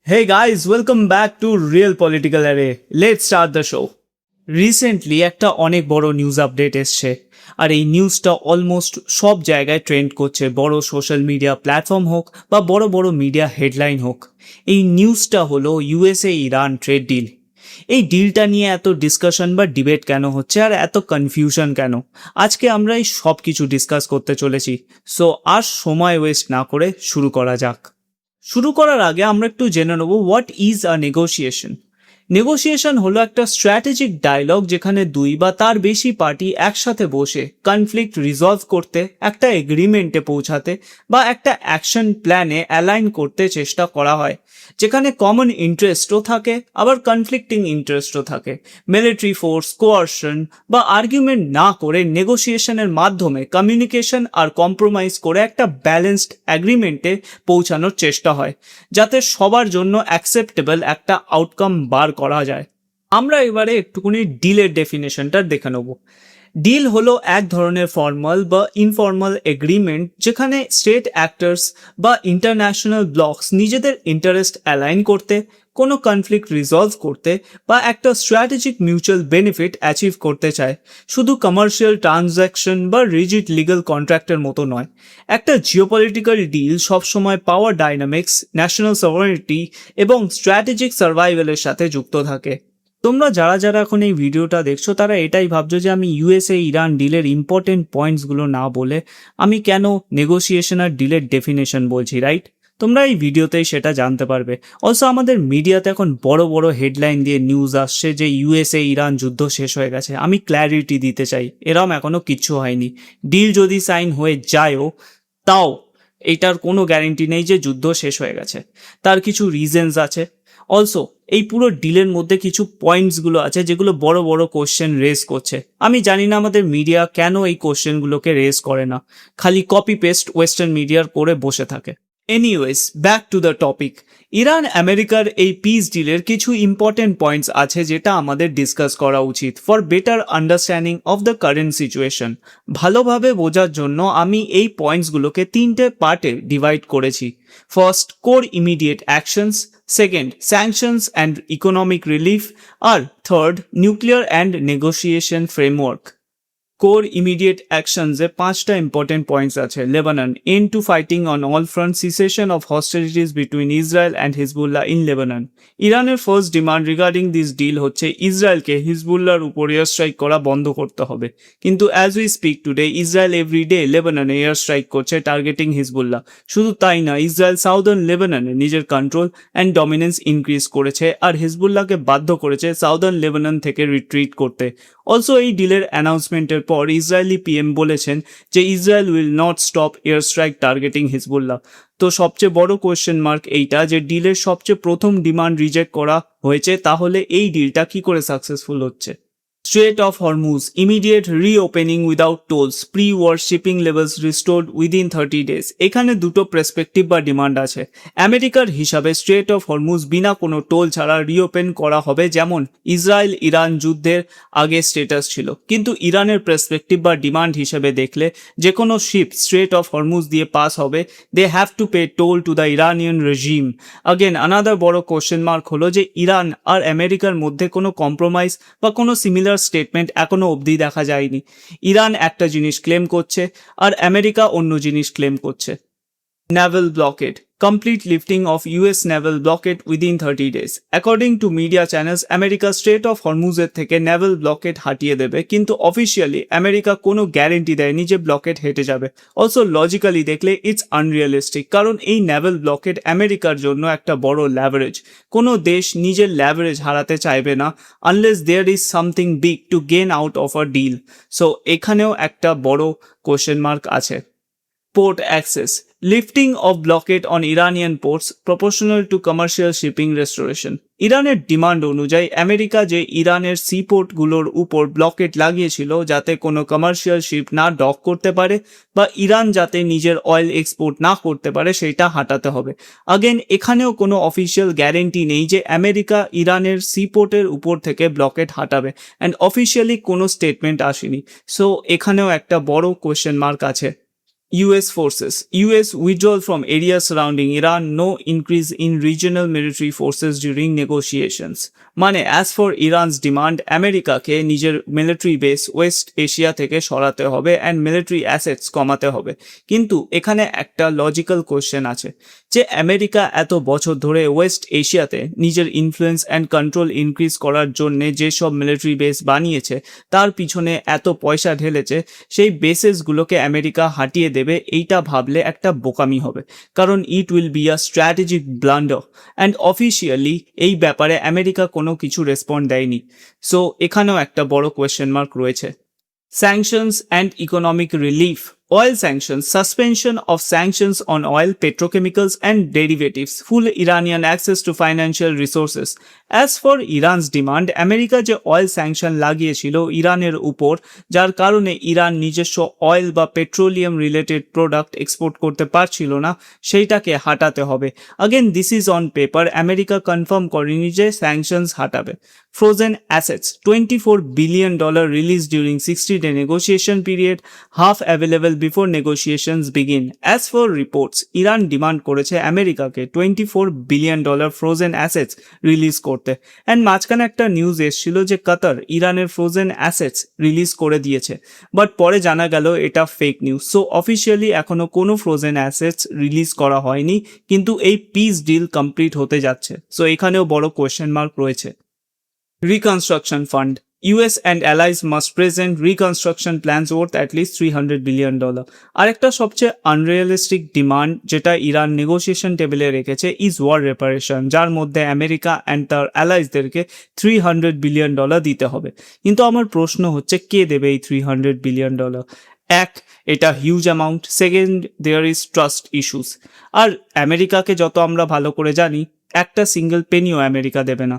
Hey guys, welcome back to Real Political Array. Let's start the show. Recently একটা অনেক বড় news update এসছে আর এই নিউজটা অলমোস্ট সব জায়গায় ট্রেন্ড করছে, বড় সোশ্যাল মিডিয়া প্ল্যাটফর্ম হোক বা বড় বড় মিডিয়া হেডলাইন হোক। এই নিউজটা হলো ইউএসএ ইরান ট্রেড ডিল। এই ডিলটা নিয়ে এত ডিসকাশন বা ডিবেট কেন হচ্ছে আর এত কনফিউশন কেন, আজকে আমরা এই সব কিছু ডিসকাস করতে চলেছি। সো আর সময় ওয়েস্ট না করে শুরু করা যাক। শুরু করার আগে আমরা একটু জেনে নেব what is a negotiation. Negotiation হলো একটা স্ট্র্যাটেজিক ডায়লগ যেখানে দুই বা তার বেশি পার্টি একসাথে বসে কনফ্লিক্ট রিজলভ করতে, একটা এগ্রিমেন্টে পৌঁছাতে বা একটা অ্যাকশন প্ল্যানে অ্যালাইন করতে চেষ্টা করা হয়, যেখানে কমন ইন্টারেস্টও থাকে আবার কনফ্লিক্টিং ইন্টারেস্টও থাকে। মিলিটারি ফোর্স, কোয়ারশন বা আর্গুমেন্ট না করে নেগোসিয়েশনের মাধ্যমে কমিউনিকেশন আর কম্প্রোমাইজ করে একটা ব্যালেন্সড অ্যাগ্রিমেন্টে পৌঁছানোর চেষ্টা হয়, যাতে সবার জন্য অ্যাকসেপ্টেবল একটা আউটকাম বার করা যায়। আমরা এবারে একটুখানি ডিলের ডেফিনেশনটা দেখে নেব। ডিল হলো এক ধরনের ফর্মাল বা ইনফর্মাল এগ্রিমেন্ট যেখানে স্টেট অ্যাক্টরস বা ইন্টারন্যাশনাল ব্লকস নিজেদের ইন্টারেস্ট অ্যালাইন করতে, কোনো কনফ্লিক্ট রিজলভ করতে বা একটা স্ট্র্যাটেজিক মিউচুয়াল বেনিফিট অ্যাচিভ করতে চায়। শুধু কমার্শিয়াল ট্রানজ্যাকশন বা রিজিড লিগাল কন্ট্রাক্টের মতো নয়। একটা জিওপলিটিক্যাল ডিল সবসময় পাওয়ার ডাইনামিক্স, ন্যাশনাল সভারেনিটি এবং স্ট্র্যাটেজিক সার্ভাইভালের সাথে যুক্ত থাকে। তোমরা যারা যারা এখন এই ভিডিওটা দেখছো তারা এটাই ভাবছো যে আমি ইউএসএ ইরান ডিলের ইম্পর্টেন্ট পয়েন্টসগুলো না বলে আমি কেন নেগোসিয়েশন আর ডিলের ডেফিনেশন বলছি, রাইট? তোমরা এই ভিডিওতেই সেটা জানতে পারবে। অলসো আমাদের মিডিয়াতে এখন বড় বড় হেডলাইন দিয়ে নিউজ আসছে যে ইউএসএ ইরান যুদ্ধ শেষ হয়ে গেছে। আমি ক্ল্যারিটি দিতে চাই, এরম এখনো কিচ্ছু হয়নি। ডিল যদি সাইন হয়ে যায়ও তাও এটার কোনো গ্যারেন্টি নেই যে যুদ্ধ শেষ হয়ে গেছে। তার কিছু রিজনস আছে। অলসো এই পুরো ডিলের মধ্যে কিছু পয়েন্টসগুলো আছে যেগুলো বড় বড় কোশ্চেন রেজ করছে। আমি জানি না আমাদের মিডিয়া কেন এই কোশ্চেনগুলোকে রেজ করে না, খালি কপি পেস্ট ওয়েস্টার্ন মিডিয়ার করে বসে থাকে। Anyways, back to the topic. Iran আমেরিকার এই পিস ডিলের কিছু ইম্পর্টেন্ট পয়েন্টস আছে যেটা আমাদের ডিসকাস করা উচিত for better understanding of the current situation. ভালোভাবে বোঝার জন্য আমি এই পয়েন্টসগুলোকে তিনটে পার্টে ডিভাইড করেছি। First, core immediate actions. Second, sanctions and economic relief. আর third, nuclear and negotiation framework. Core immediate অ্যাকশনসে পাঁচটা ইম্পর্টেন্ট পয়েন্টস আছে। Lebanon, end to fighting on all front, cessation of hostilities between Israel and Hezbollah in Lebanon. ইরানের first demand regarding this deal হচ্ছে ইসরায়েলকে হিজবুল্লাহর উপর air strike করা বন্ধ করতে হবে। কিন্তু as we speak today Israel every day লেবাননে এয়ার স্ট্রাইক করছে টার্গেটিং হিজবুল্লাহ। শুধু তাই না, ইসরায়েল সাউদার্ন লেবাননে নিজের কন্ট্রোল অ্যান্ড ডমিনেন্স ইনক্রিজ করেছে আর হিজবুল্লাহকে বাধ্য করেছে সাউদার্ন লেবানন থেকে রিট্রিট করতে। অলসো এই ডিলের অ্যানাউন্সমেন্টের পর ইসরায়েলি পিএম বলেছেন যে Israel will not stop air strike targeting Hezbollah. তো সবচেয়ে বড় কোয়েশ্চেন মার্ক এইটা যে ডিলের সবচেয়ে প্রথম ডিমান্ড রিজেক্ট করা হয়েছে, তাহলে এই ডিলটা কি করে সাকসেসফুল হচ্ছে? Strait of Hormuz, immediate reopening without tolls, pre-war shipping levels restored within 30 days. এখানে দুটো পার্সপেক্টিভ বা ডিমান্ড আছে। আমেরিকার হিসাবে স্ট্রেট অফ হরমুজ বিনা কোনো টোল ছাড়া রিওপেন করা হবে, যেমন ইসরায়েল ইরান যুদ্ধের আগে স্টেটাস ছিল। কিন্তু ইরানের পার্সপেক্টিভ বা ডিমান্ড হিসেবে দেখলে যে কোনো শিপ স্ট্রেট অফ হরমুজ দিয়ে পাস হবে, they have to pay toll to the Iranian regime. Again another বড় কোশ্চেন মার্ক হলো যে ইরান আর আমেরিকার মধ্যে কোনো কম্প্রোমাইজ বা কোনো সিমিলার স্টেটমেন্ট এখনো অবধি দেখা যায়নি। ইরান একটা জিনিস ক্লেম করছে আর আমেরিকা অন্য জিনিস ক্লেম করছে। Naval blockade. Complete lifting of US naval blockade within 30 days. According to media channels, America Strait of Hormuzের থেকে naval blockade হাটিয়ে দেবে, কিন্তু অফিসিয়ালি আমেরিকা কোনো গ্যারেন্টি দেয়নি যে ব্লকেড হেঁটে যাবে। অলসো লজিক্যালি দেখলে ইটস আনরিয়ালিস্টিক, কারণ এই naval blockade আমেরিকার জন্য একটা বড় ল্যাভারেজ। কোনো দেশ নিজের ল্যাভারেজ হারাতে চাইবে না unless there is something big to gain out of a deal. So এখানেও একটা বড় কোয়েশ্চেন মার্ক আছে। Port access. Lifting of blockade on Iranian ports proportional to commercial shipping restoration. ইরানের ডিমান্ড অনুযায়ী আমেরিকা যে ইরানের সি পোর্টগুলোর উপর ব্লকেট লাগিয়েছিল যাতে কোনো কমার্শিয়াল শিপ না ডক করতে পারে বা ইরান যাতে নিজের অয়েল এক্সপোর্ট না করতে পারে, সেটা হাঁটাতে হবে। আগেন এখানেও কোনো অফিসিয়াল গ্যারেন্টি নেই যে আমেরিকা ইরানের সি পোর্টের উপর থেকে ব্লকেট হাঁটাবে, অ্যান্ড অফিসিয়ালি কোনো স্টেটমেন্ট আসেনি। সো এখানেও একটা বড় কোয়েশ্চেন মার্ক আছে। US forces. US withdrawal from areas surrounding Iran, no increase in regional military forces during negotiations. মানে as for Iran's demand, আমেরিকাকে নিজের মিলিটারি বেস ওয়েস্ট এশিয়া থেকে সরাতে হবে অ্যান্ড মিলিটারি অ্যাসেটস কমাতে হবে। কিন্তু এখানে একটা লজিক্যাল কোশ্চেন আছে যে আমেরিকা এত বছর ধরে ওয়েস্ট এশিয়াতে নিজের ইনফ্লুয়েন্স অ্যান্ড কন্ট্রোল ইনক্রিজ করার জন্য যেসব মিলিটারি বেস বানিয়েছে তার পিছনে এত পয়সা ঢেলেছে, সেই বেসেসগুলোকে আমেরিকা হাটিয়ে দেবে এইটা ভাবলে একটা বোকামি হবে, কারণ it will be a strategic blunder and officially এই ব্যাপারে আমেরিকা কোনো কিছু রেসপন্ড দেয়নি। সো এখানেও একটা বড় কোয়েশ্চেন মার্ক রয়েছে। Sanctions and economic relief. Oil sanctions, suspension of sanctions on oil, petrochemicals and derivatives, full Iranian access to financial resources. As for Iran's demand, America যে অয়েল স্যাংশন লাগিয়েছিল ইরানের উপর, যার কারণে ইরান নিজস্ব অয়েল বা petroleum related product export করতে পারছিল না, সেইটাকে হাঁটাতে হবে। Again this is on paper, America confirm করেনি যে sanctions হাঁটাবে। Frozen assets, $24 billion released during 60-day negotiation period, half available before negotiations begin. As for reports, Iran demand করেছে আমেরিকাকে $24 billion ফ্রোজেন অ্যাসেটস রিলিজ করতে। অ্যান্ড মাঝখানে একটা news এসেছিল যে কাতার ইরানের ফ্রোজেন অ্যাসেটস রিলিজ করে দিয়েছে, বাট পরে জানা গেল এটা ফেক নিউজ। সো অফিসিয়ালি এখনো কোনো ফ্রোজেন অ্যাসেটস রিলিজ করা হয়নি, কিন্তু এই পিস ডিল কমপ্লিট হতে যাচ্ছে। সো এখানেও বড় কোয়েশ্চেন মার্ক রয়েছে। Reconstruction Fund. US and allies must present reconstruction plans worth at least $300 billion. আরেকটা সবচেয়ে আনরিয়ালিস্টিক ডিমান্ড যেটা ইরান নেগোসিয়েশন টেবিলে রেখেছে ইজ ওয়ার রেপারেশন, যার মধ্যে আমেরিকা অ্যান্ড তার অ্যালাইজদেরকে $300 billion দিতে হবে। কিন্তু আমার প্রশ্ন হচ্ছে কে দেবে এই $300 billion? এক, এটা huge amount. Second, there is trust issues. আর আমেরিকাকে যত আমরা ভালো করে জানি, একটা সিঙ্গেল পেনিও আমেরিকা দেবে না।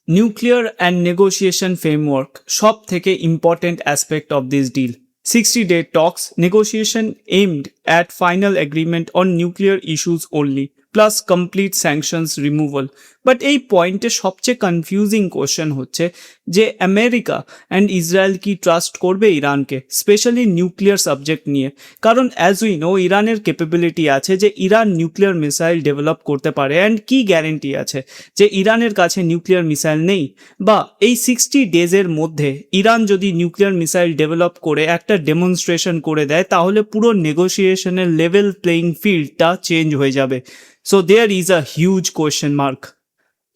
Nuclear and negotiation framework, সব থেকে important aspect of this deal. 60-day talks, negotiation aimed at final agreement on nuclear issues only, plus complete sanctions removal. But এই পয়েন্টে সবচেয়ে কনফিউজিং কোয়েশ্চেন হচ্ছে যে আমেরিকা অ্যান্ড ইসরায়েল কি ট্রাস্ট করবে ইরানকে, স্পেশালি নিউক্লিয়ার সাবজেক্ট নিয়ে। কারণ অ্যাজ উই নো ইরানের ক্যাপাবিলিটি আছে যে ইরান নিউক্লিয়ার মিসাইল ডেভেলপ করতে পারে, অ্যান্ড কি গ্যারেন্টি আছে যে ইরানের কাছে নিউক্লিয়ার মিসাইল নেই? বা এই 60 ডেজের মধ্যে ইরান যদি নিউক্লিয়ার মিসাইল ডেভেলপ করে একটা ডেমনস্ট্রেশন করে দেয়, তাহলে পুরো নেগোসিয়েশনের লেভেল প্লেয়িং ফিল্ডটা চেঞ্জ হয়ে যাবে। So there is a huge question mark.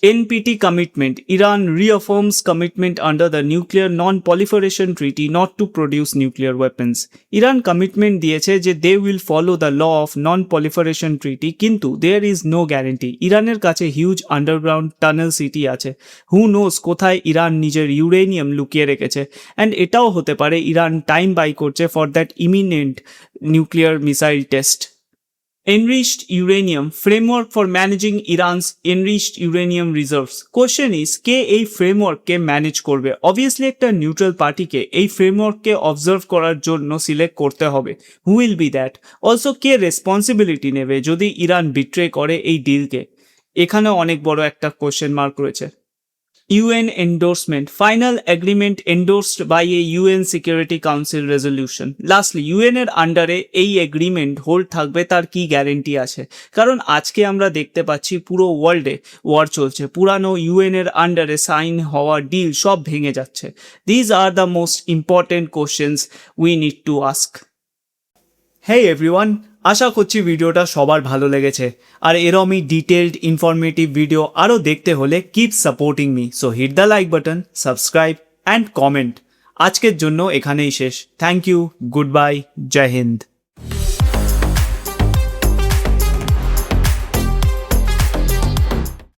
NPT commitment. Iran reaffirms commitment under the Nuclear Non-Proliferation Treaty not to produce nuclear weapons. Iran commitment দিয়েছে যে they will follow the law of non-proliferation treaty, কিন্তু there is no guarantee. ইরানের কাছে huge underground tunnel city আছে। হু নোস কোথায় Iran নিজের uranium লুকিয়ে রেখেছে, অ্যান্ড এটাও হতে পারে ইরান টাইম বাই করছে for that eminent nuclear missile test. Enriched uranium, framework for managing Iran's enriched uranium reserves. Question is, কে এই ফ্রেমওয়ার্ককে ম্যানেজ করবে? অবভিয়াসলি একটা নিউট্রাল পার্টিকে এই ফ্রেমওয়ার্ককে অবজার্ভ করার জন্য সিলেক্ট করতে হবে। Who will be that? Also K responsibility নেবে যদি ইরান বিট্রে করে এই ডিলকে? এখানে অনেক বড় একটা কোয়েশ্চেন মার্ক রয়েছে। UN endorsement, final agreement endorsed by a UN Security Council resolution. Lastly, UN এর আন্ডারে এই এগ্রিমেন্ট হোল্ড থাকবে তার কি গ্যারেন্টি আছে? কারণ আজকে আমরা দেখতে পাচ্ছি পুরো ওয়ার্ল্ডে ওয়ার চলছে, পুরানো UN এর আন্ডারে সাইন হওয়া ডিল সব ভেঙে যাচ্ছে। These are the most important questions we need to ask. Hey everyone, আশা করছি ভিডিওটা সবার ভালো লেগেছে, আর এরমই ডিটেলড ইনফরমেটিভ ভিডিও আরও দেখতে হলে keep supporting me. So hit the like button, subscribe and comment. আজকের জন্য এখানেই শেষ। থ্যাংক ইউ, গুড বাই, জয় হিন্দ।